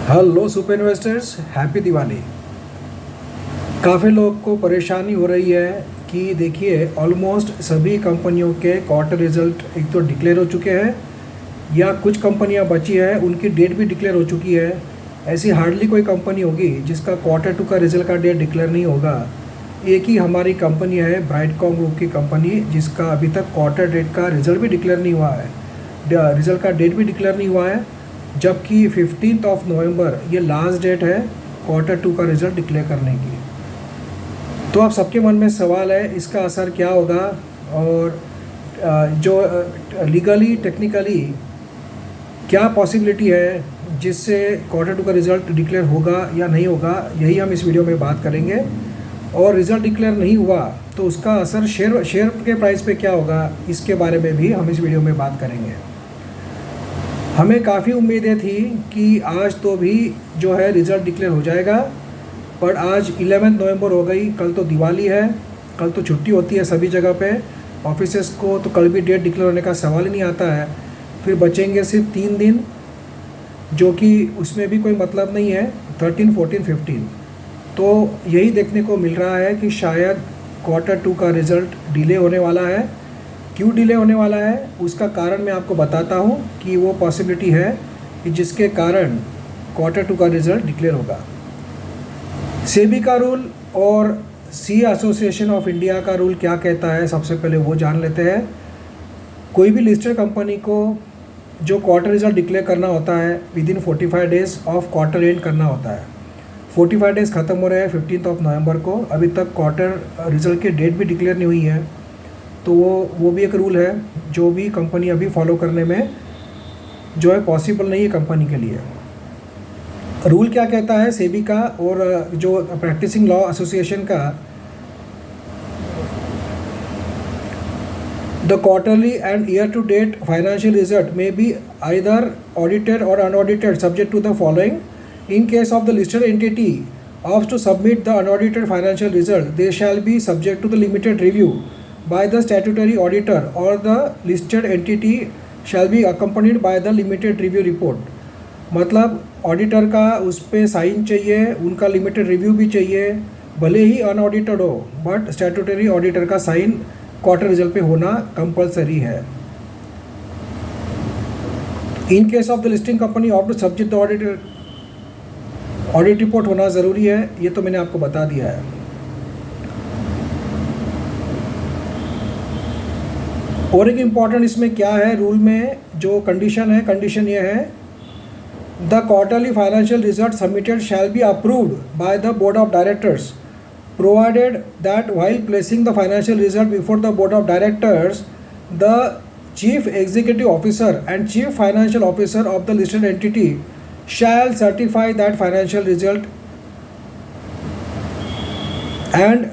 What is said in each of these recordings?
Hello super investors, happy Diwali. काफ़ी लोग को परेशानी हो रही है कि देखिए ऑलमोस्ट सभी कंपनियों के क्वार्टर रिजल्ट एक तो डिक्लेयर हो चुके हैं या कुछ कंपनियां बची है उनकी डेट भी डिक्लेयर हो चुकी है। ऐसी हार्डली कोई कंपनी होगी जिसका क्वार्टर टू का रिजल्ट का डेट डिक्लेयर नहीं होगा। एक ही हमारी कंपनी है ब्राइटकॉम ग्रुप की कंपनी, जिसका अभी तक क्वार्टर डेट का रिजल्ट भी डिक्लेयर नहीं हुआ है, रिजल्ट का डेट भी डिक्लेयर नहीं हुआ है, जबकि 15 नवंबर ये लास्ट डेट है क्वार्टर टू का रिज़ल्ट डिक्लेयर करने की। तो अब सबके मन में सवाल है इसका असर क्या होगा और जो लीगली टेक्निकली क्या पॉसिबिलिटी है जिससे क्वार्टर टू का रिज़ल्ट डिक्लेयर होगा या नहीं होगा, यही हम इस वीडियो में बात करेंगे। और रिज़ल्ट डिक्लेयर नहीं हुआ तो उसका असर शेयर के प्राइस पे क्या होगा, इसके बारे में भी हम इस वीडियो में बात करेंगे। हमें काफ़ी उम्मीदें थी कि आज तो भी जो है रिज़ल्ट डिक्लेयर हो जाएगा, पर आज 11 नवंबर हो गई, कल तो दिवाली है, कल तो छुट्टी होती है सभी जगह पे ऑफिसेस को, तो कल भी डेट डिक्लेयर होने का सवाल ही नहीं आता है। फिर बचेंगे सिर्फ 3 दिन, जो कि उसमें भी कोई मतलब नहीं है, 13, 14, 15। तो यही देखने को मिल रहा है कि शायद क्वार्टर टू का रिज़ल्ट डिले होने वाला है। क्यों डिले होने वाला है उसका कारण मैं आपको बताता हूँ कि वो पॉसिबिलिटी है कि जिसके कारण क्वार्टर टू का रिज़ल्ट डिक्लेयर होगा। सेबी का रूल और सी एसोसिएशन ऑफ इंडिया का रूल क्या कहता है, सबसे पहले वो जान लेते हैं। कोई भी लिस्टेड कंपनी को जो क्वार्टर रिज़ल्ट डिक्लेयर करना होता है within 45 days of quarter and करना होता है। 45 डेज़ ख़त्म हो रहे हैं 15 नवंबर को, अभी तक क्वार्टर रिज़ल्ट की डेट भी डिक्लेयर नहीं हुई है। तो वो भी एक रूल है जो भी कंपनी अभी फॉलो करने में जो है पॉसिबल नहीं है कंपनी के लिए। रूल क्या कहता है सेबी का और जो प्रैक्टिसिंग लॉ एसोसिएशन का, the quarterly and year to date financial result में बी आइदर ऑडिटेड और unaudited subject to the following. In case of the listed entity of to submit the unaudited financial result, they shall be subject to the limited review by the statutory auditor, or the listed entity shall be accompanied by the limited review report। मतलब auditor का उस पर sign चाहिए, उनका limited review भी चाहिए, भले ही unaudited हो, बट स्टैट्यूटरी ऑडिटर का साइन क्वार्टर रिजल्ट पे होना कंपलसरी है। इन case of the listing company of the subject auditor, audit report होना ज़रूरी है, ये तो मैंने आपको बता दिया है। और एक इम्पॉर्टेंट इसमें क्या है रूल में जो कंडीशन है, कंडीशन ये है, the quarterly financial result submitted shall be approved by the board of directors, provided that while placing the financial result before the board of directors, the chief executive officer and chief financial officer of the listed entity shall certify that financial result and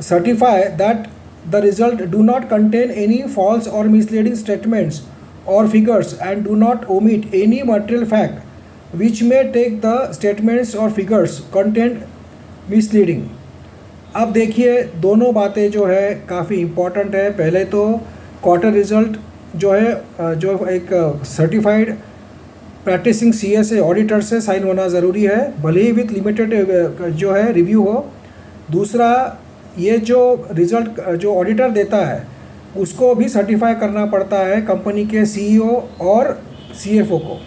certify that the result do not contain any false or misleading statements or figures and do not omit any material fact which may take the statements or figures contained misleading। अब देखिए दोनों बातें जो है काफ़ी important है। पहले तो क्वार्टर रिज़ल्ट जो है जो एक सर्टिफाइड प्रैक्टिसिंग CSA ऑडिटर से साइन होना ज़रूरी है, भले ही विथ लिमिटेड जो है रिव्यू हो। दूसरा, ये जो रिज़ल्ट जो ऑडिटर देता है उसको भी सर्टिफाई करना पड़ता है कंपनी के CEO और CFO को,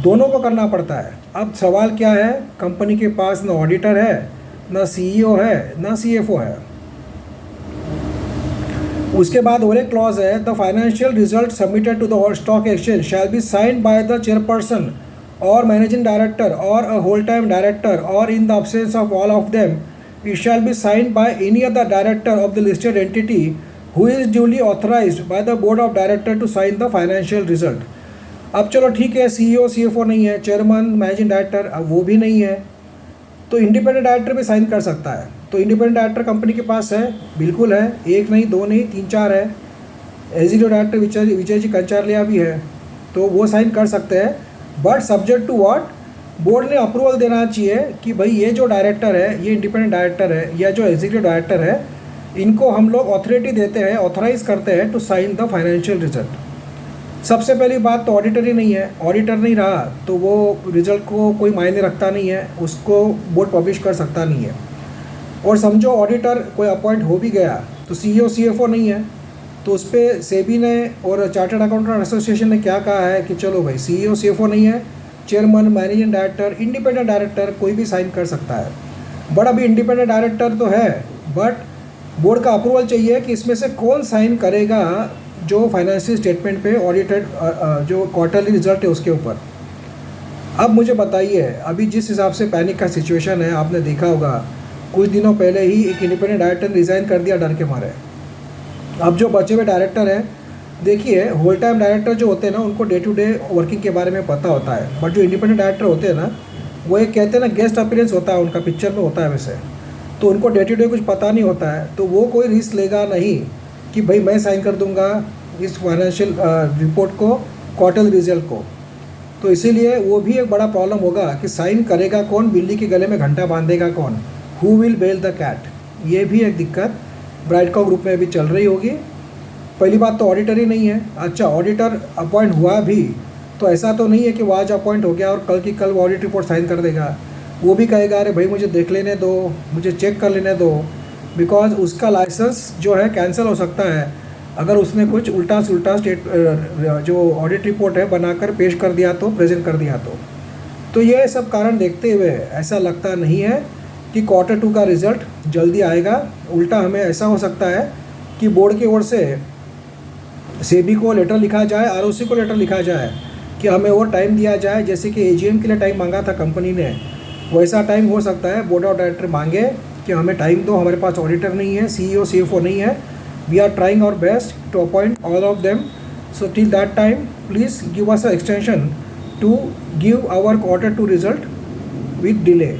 दोनों को करना पड़ता है। अब सवाल क्या है, कंपनी के पास ना ऑडिटर है, ना CEO है, ना CFO है। उसके बाद और एक क्लॉज है, the financial result submitted to the stock exchange shall be signed by the chairperson और मैनेजिंग डायरेक्टर और अ होल टाइम डायरेक्टर, और in the absence of all of them it shall be signed by any other director of the listed entity who is duly authorized by the board of director to sign the financial result। अब चलो ठीक है, CEO CFO नहीं है, chairman managing director अब वो भी नहीं है, तो इंडिपेंडेंट डायरेक्टर भी साइन कर सकता है। तो इंडिपेंडेंट डायरेक्टर कंपनी के पास है, बिल्कुल है, एक नहीं दो नहीं 3-4 है। एग्जीक्यूटिव डायरेक्टर विजय जी कंचारलिया भी है, तो वो साइन कर सकते हैं, but subject to what, board ने अप्रूवल देना चाहिए कि भाई ये जो डायरेक्टर है, ये इंडिपेंडेंट डायरेक्टर है या जो एग्जीक्यूटिव डायरेक्टर है, इनको हम लोग अथॉरिटी देते हैं, ऑथराइज करते हैं to sign the financial result. सबसे पहली बात तो ऑडिटर ही नहीं है, ऑडिटर नहीं रहा तो वो रिजल्ट को कोई मायने रखता नहीं है, उसको बोर्ड पब्लिश कर सकता नहीं है। और समझो ऑडिटर कोई अपॉइंट हो भी गया तो सीईओ सीएफओ नहीं है, तो उस पर सेबी ने और चार्टर्ड अकाउंटेंट एसोसिएशन ने क्या कहा है कि चलो भाई सीईओ सीएफओ नहीं है, chairman, managing director, independent director कोई भी साइन कर सकता है। बट अभी इंडिपेंडेंट डायरेक्टर तो है, बट बोर्ड का अप्रूवल चाहिए कि इसमें से कौन साइन करेगा जो फाइनेंशियल स्टेटमेंट पे ऑडिटेड जो क्वार्टरली रिजल्ट है उसके ऊपर। अब मुझे बताइए, अभी जिस हिसाब से पैनिक का सिचुएशन है, आपने देखा होगा कुछ दिनों पहले ही एक इंडिपेंडेंट डायरेक्टर ने रिज़ाइन कर दिया डर के मारे। अब जो बचे हुए डायरेक्टर हैं, देखिए होल टाइम डायरेक्टर जो होते हैं ना, उनको डे टू डे वर्किंग के बारे में पता होता है, बट जो इंडिपेंडेंट डायरेक्टर होते हैं ना, वो एक कहते हैं ना गेस्ट अपीयरेंस होता है उनका, पिक्चर में होता है वैसे, तो उनको डे टू डे कुछ पता नहीं होता है, तो वो कोई रिस्क लेगा नहीं कि भाई मैं साइन कर दूंगा इस फाइनेंशियल रिपोर्ट को, क्वार्टर रिजल्ट को। तो इसीलिए वो भी एक बड़ा प्रॉब्लम होगा कि साइन करेगा कौन, बिल्ली के गले में घंटा बांधेगा कौन, who will bell the cat. ये भी एक दिक्कत ब्राइडकॉम ग्रुप में भी चल रही होगी। पहली बात तो ऑडिटर ही नहीं है। अच्छा, ऑडिटर अपॉइंट हुआ भी तो ऐसा तो नहीं है कि वो आज अपॉइंट हो गया और कल की कल वो ऑडिट रिपोर्ट साइन कर देगा। वो भी कहेगा अरे भाई मुझे देख लेने दो, मुझे चेक कर लेने दो, बिकॉज उसका लाइसेंस जो है कैंसिल हो सकता है अगर उसने कुछ उल्टा सुल्टा जो ऑडिट रिपोर्ट है बनाकर पेश कर दिया तो, प्रेजेंट कर दिया तो ये सब कारण देखते हुए ऐसा लगता नहीं है कि क्वार्टर 2 का रिज़ल्ट जल्दी आएगा। उल्टा हमें ऐसा हो सकता है कि बोर्ड की ओर से सेबी को लेटर लिखा जाए, आरओसी को लेटर लिखा जाए कि हमें और टाइम दिया जाए, जैसे कि एजीएम के लिए टाइम मांगा था कंपनी ने, वैसा टाइम हो सकता है बोर्ड ऑफ डायरेक्टर मांगे कि हमें टाइम दो, हमारे पास ऑडिटर नहीं है, सीईओ सीएफओ नहीं है, we are trying our best to appoint all of them, so till that time please give us a extension to give our quarter 2 result with delay.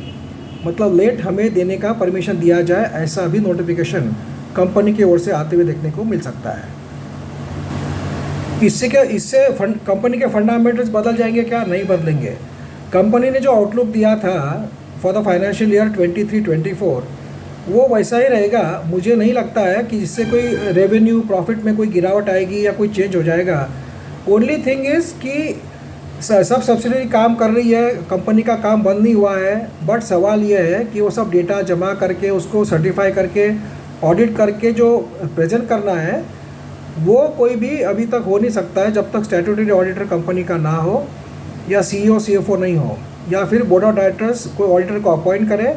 मतलब लेट हमें देने का परमिशन दिया जाए, ऐसा भी नोटिफिकेशन कंपनी की ओर से आते हुए देखने को मिल सकता है। इससे कंपनी के फंडामेंटल्स बदल जाएंगे क्या? नहीं बदलेंगे। कंपनी ने जो आउटलुक दिया था फॉर द फाइनेंशियल ईयर 23-24 वो वैसा ही रहेगा। मुझे नहीं लगता है कि इससे कोई रेवेन्यू प्रॉफिट में कोई गिरावट आएगी या कोई चेंज हो जाएगा। ओनली थिंग इज़ कि सब सब्सिडरी काम कर रही है, कंपनी का काम बंद नहीं हुआ है, बट सवाल ये है कि वो सब डेटा जमा करके उसको सर्टिफाई करके ऑडिट करके जो प्रेजेंट करना है वो कोई भी अभी तक हो नहीं सकता है जब तक स्टैट्यूटरी ऑडिटर कंपनी का ना हो या सीईओ सीएफओ नहीं हो, या फिर बोर्ड ऑफ डायरेक्टर्स कोई ऑडिटर को अपॉइंट करे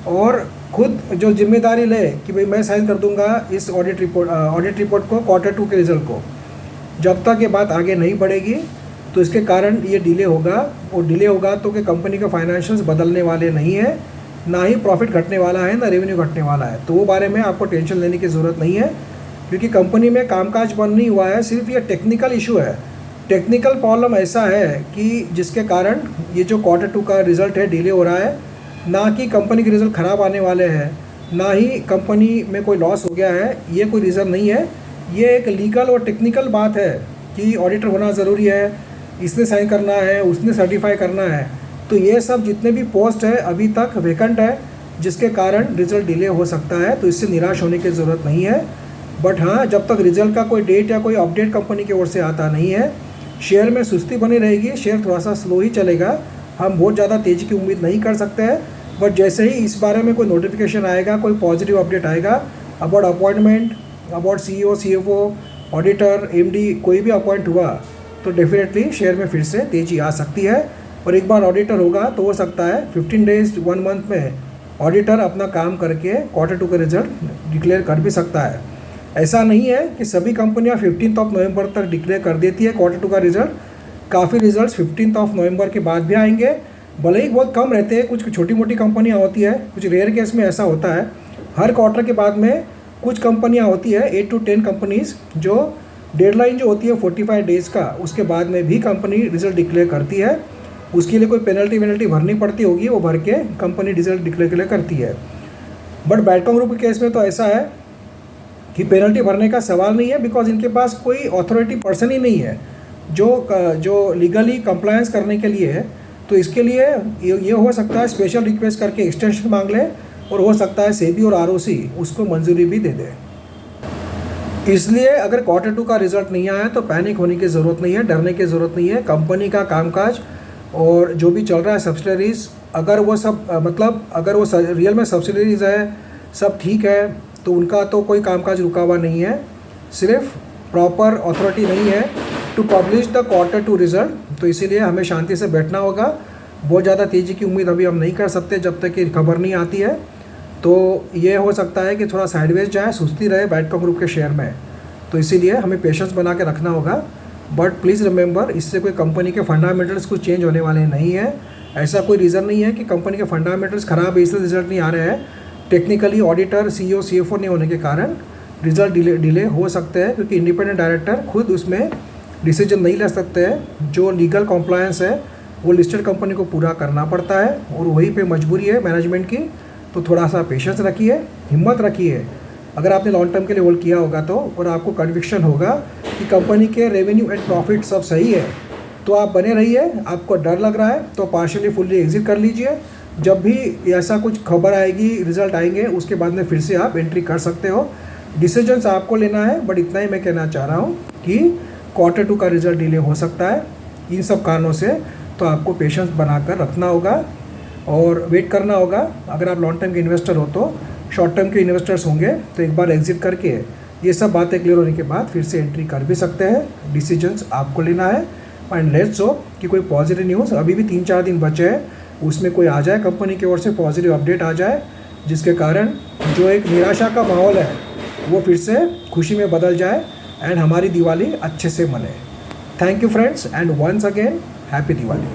और खुद जो जिम्मेदारी ले कि भाई मैं साइन कर दूंगा इस ऑडिट रिपोर्ट को, क्वार्टर 2 के रिजल्ट को। जब तक ये बात आगे नहीं बढ़ेगी तो इसके कारण ये डिले होगा, और डिले होगा तो कि कंपनी का फाइनेंशियल्स बदलने वाले नहीं है, ना ही प्रॉफिट घटने वाला है, ना रेवेन्यू घटने वाला है। तो वो बारे में आपको टेंशन लेने की ज़रूरत नहीं है, क्योंकि कंपनी में कामकाज बंद नहीं हुआ है, सिर्फ ये टेक्निकल इशू है। टेक्निकल प्रॉब्लम ऐसा है कि जिसके कारण ये जो क्वार्टर 2 का रिज़ल्ट है डिले हो रहा है, ना कि कंपनी के रिज़ल्ट ख़राब आने वाले हैं, ना ही कंपनी में कोई लॉस हो गया है, ये कोई रीज़न नहीं है। ये एक लीगल और टेक्निकल बात है कि ऑडिटर होना ज़रूरी है, इसने साइन करना है, उसने सर्टिफाई करना है। तो ये सब जितने भी पोस्ट है अभी तक वैकेंट है, जिसके कारण रिज़ल्ट डिले हो सकता है। तो इससे निराश होने की ज़रूरत नहीं है। बट हाँ, जब तक रिज़ल्ट का कोई डेट या कोई अपडेट कंपनी की ओर से आता नहीं है, शेयर में सुस्ती बनी रहेगी, शेयर थोड़ा सा स्लो ही चलेगा। हम बहुत ज़्यादा तेज़ी की उम्मीद नहीं कर सकते हैं। बट जैसे ही इस बारे में कोई नोटिफिकेशन आएगा, कोई पॉजिटिव अपडेट आएगा about appointment, about CEO CFO, auditor, MD कोई भी अपॉइंट हुआ तो डेफिनेटली शेयर में फिर से तेज़ी आ सकती है। और एक बार ऑडिटर होगा तो हो सकता है 15 डेज 1 मंथ में ऑडिटर अपना काम करके क्वार्टर 2 का रिजल्ट डिक्लेयर कर भी सकता है। ऐसा नहीं है कि सभी कंपनियां 15 नवंबर तक डिक्लेयर कर देती है क्वार्टर 2 का रिजल्ट। काफ़ी रिजल्ट्स 15 नवंबर के बाद भी आएंगे, भले ही बहुत कम रहते हैं। कुछ छोटी मोटी कंपनियां होती है, कुछ रेयर केस में ऐसा होता है हर क्वार्टर के बाद में कुछ कंपनियां होती है 8 to 10 कंपनीज जो डेडलाइन जो होती है 45 डेज़ का, उसके बाद में भी कंपनी रिजल्ट डिक्लेयर करती है। उसके लिए कोई पेनल्टी भरनी पड़ती होगी, वो भर के कंपनी रिजल्ट डिक्लेयर करती है। बट ब्राइडकॉम ग्रुप के केस में तो ऐसा है कि पेनल्टी भरने का सवाल नहीं है, बिकॉज इनके पास कोई अथॉरिटी पर्सन ही नहीं है जो लीगली कंप्लायंस करने के लिए है। तो इसके लिए ये हो सकता है स्पेशल रिक्वेस्ट करके एक्सटेंशन मांग ले, और हो सकता है सेबी और आरओसी उसको मंजूरी भी दे दे। इसलिए अगर क्वार्टर टू का रिजल्ट नहीं आया तो पैनिक होने की ज़रूरत नहीं है, डरने की ज़रूरत नहीं है। कंपनी का कामकाज और जो भी चल रहा है सब्सिडरीज़, अगर वो सब मतलब अगर वो रियल में सब्सिडरीज़ है, सब ठीक है, तो उनका तो कोई कामकाज रुका हुआ नहीं है। सिर्फ प्रॉपर अथॉरिटी नहीं है to publish the quarter two result, तो इसीलिए हमें शांति से बैठना होगा। बहुत ज़्यादा तेज़ी की उम्मीद अभी हम नहीं कर सकते जब तक कि खबर नहीं आती है। तो ये हो सकता है कि थोड़ा साइडवेज जाए, सुस्ती रहे बैडकॉम ग्रुप के शेयर में, तो इसीलिए हमें पेशेंस बना के रखना होगा। बट प्लीज़ रिमेंबर, इससे कोई कंपनी के फंडामेंटल्स कुछ चेंज होने वाले नहीं है। ऐसा कोई रीज़न नहीं है कि कंपनी के फंडामेंटल्स ख़राब है इसलिए रिजल्ट नहीं आ रहे हैं। टेक्निकली ऑडिटर, CEO, CFO नहीं होने के कारण रिजल्ट डिले हो सकते हैं, क्योंकि इंडिपेंडेंट डायरेक्टर खुद उसमें डिसीजन नहीं ले सकते हैं। जो लीगल कॉम्प्लायंस है वो लिस्टेड कंपनी को पूरा करना पड़ता है और वहीं पे मजबूरी है मैनेजमेंट की। तो थोड़ा सा पेशेंस रखिए, हिम्मत रखिए। अगर आपने लॉन्ग टर्म के लिए होल्ड किया होगा तो, और आपको कन्विक्शन होगा कि कंपनी के रेवेन्यू एंड प्रॉफिट सब सही है, तो आप बने रहिए। आपको डर लग रहा है तो पार्शियली फुल्ली एग्जिट कर लीजिए। जब भी ऐसा कुछ खबर आएगी, रिजल्ट आएंगे, उसके बाद में फिर से आप एंट्री कर सकते हो। डिसीजंस आपको लेना है, बट इतना ही मैं कहना चाह रहा हूँ कि क्वार्टर टू का रिजल्ट डिले हो सकता है इन सब कारणों से। तो आपको पेशेंस बनाकर रखना होगा और वेट करना होगा। अगर आप लॉन्ग टर्म के इन्वेस्टर हो तो, शॉर्ट टर्म के इन्वेस्टर्स होंगे तो एक बार एग्जिट करके ये सब बातें क्लियर होने के बाद फिर से एंट्री कर भी सकते हैं। डिसीजंस आपको लेना है। एंड लेट्स होप कि कोई पॉजिटिव न्यूज़, अभी भी 3-4 दिन बचे हैं, उसमें कोई आ जाए, कंपनी की ओर से पॉजिटिव अपडेट आ जाए, जिसके कारण जो एक निराशा का माहौल है वो फिर से खुशी में बदल जाए एंड हमारी दिवाली अच्छे से मने। Thank you friends, and once again happy Diwali.